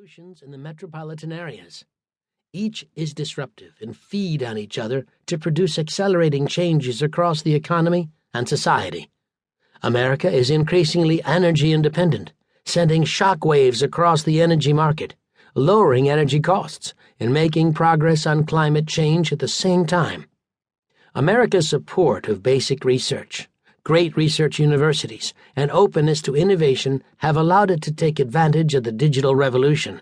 revolutions in the metropolitan areas. Each is disruptive and feed on each other to produce accelerating changes across the economy and society. America is increasingly energy independent, sending shockwaves across the energy market, lowering energy costs, and making progress on climate change at the same time. America's support of basic research, great research universities, and openness to innovation have allowed it to take advantage of the digital revolution,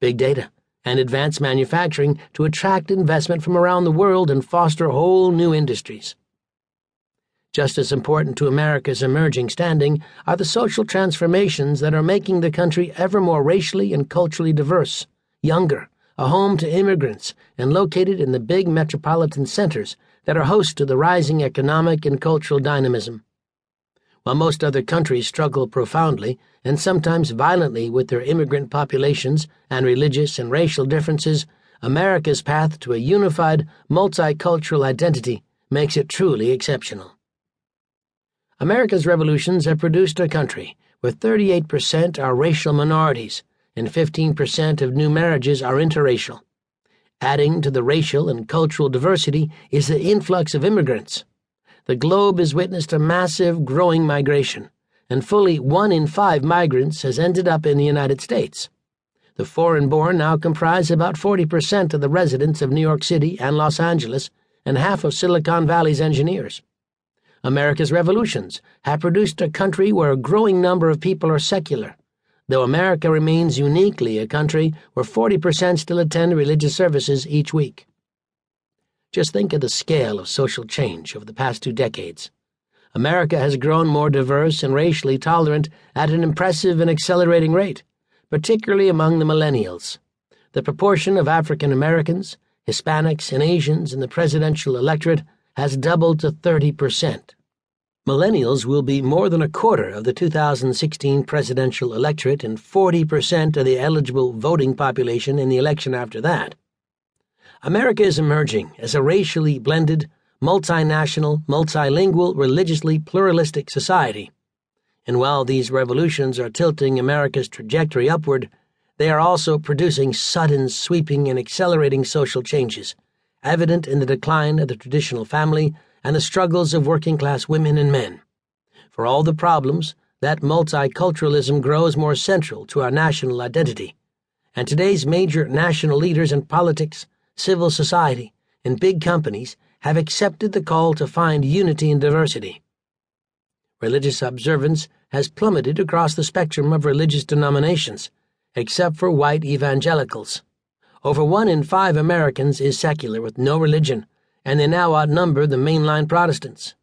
big data, and advanced manufacturing to attract investment from around the world and foster whole new industries. Just as important to America's emerging standing are the social transformations that are making the country ever more racially and culturally diverse, younger, a home to immigrants, and located in the big metropolitan centers that are host to the rising economic and cultural dynamism. While most other countries struggle profoundly and sometimes violently with their immigrant populations and religious and racial differences, America's path to a unified, multicultural identity makes it truly exceptional. America's revolutions have produced a country where 38% are racial minorities and 15% of new marriages are interracial. Adding to the racial and cultural diversity is the influx of immigrants. The globe has witnessed a massive, growing migration, and fully 1 in 5 migrants has ended up in the United States. The foreign-born now comprise about 40% of the residents of New York City and Los Angeles and half of Silicon Valley's engineers. America's revolutions have produced a country where a growing number of people are secular, though America remains uniquely a country where 40% still attend religious services each week. Just think of the scale of social change over the past 2 decades. America has grown more diverse and racially tolerant at an impressive and accelerating rate, particularly among the millennials. The proportion of African Americans, Hispanics, and Asians in the presidential electorate has doubled to 30%. Millennials will be more than a quarter of the 2016 presidential electorate and 40% of the eligible voting population in the election after that. America is emerging as a racially blended, multinational, multilingual, religiously pluralistic society. And while these revolutions are tilting America's trajectory upward, they are also producing sudden, sweeping, and accelerating social changes, evident in the decline of the traditional family and the struggles of working-class women and men. For all the problems, that multiculturalism grows more central to our national identity, and today's major national leaders in politics, civil society, and big companies have accepted the call to find unity in diversity. Religious observance has plummeted across the spectrum of religious denominations, except for white evangelicals. Over 1 in 5 Americans is secular with no religion, and they now outnumber the mainline Protestants.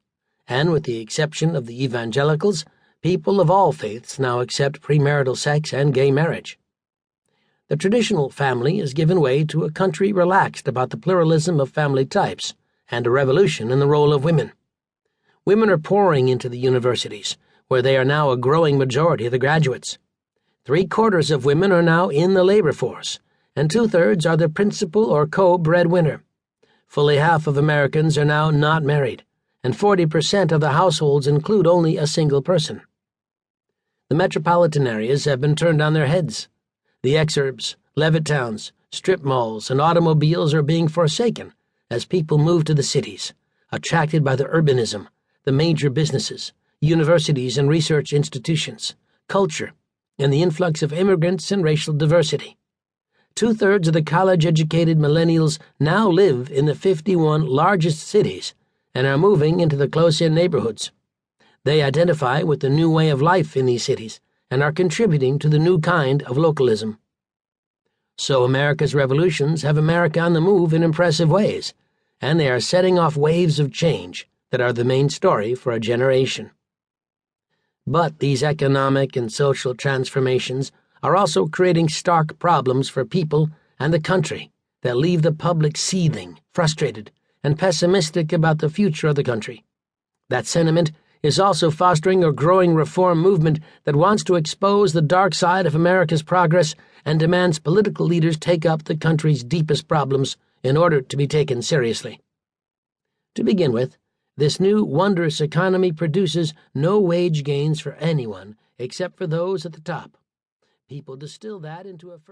And with the exception of the evangelicals, people of all faiths now accept premarital sex and gay marriage. The traditional family has given way to a country relaxed about the pluralism of family types and a revolution in the role of women. Women are pouring into the universities, where they are now a growing majority of the graduates. 3/4 of women are now in the labor force, and 2/3 are the principal or co-breadwinner. Fully half of Americans are now not married, and 40% of the households include only a single person. The metropolitan areas have been turned on their heads. The exurbs, Levittowns, strip malls, and automobiles are being forsaken as people move to the cities, attracted by the urbanism, the major businesses, universities and research institutions, culture, and the influx of immigrants and racial diversity. 2/3 of the college-educated millennials now live in the 51 largest cities and are moving into the close-in neighborhoods. They identify with the new way of life in these cities and are contributing to the new kind of localism. So America's revolutions have America on the move in impressive ways, and they are setting off waves of change that are the main story for a generation. But these economic and social transformations are also creating stark problems for people and the country that leave the public seething, frustrated, and pessimistic about the future of the country. That sentiment is also fostering a growing reform movement that wants to expose the dark side of America's progress and demands political leaders take up the country's deepest problems in order to be taken seriously. To begin with, this new wondrous economy produces no wage gains for anyone except for those at the top. People distill that into a first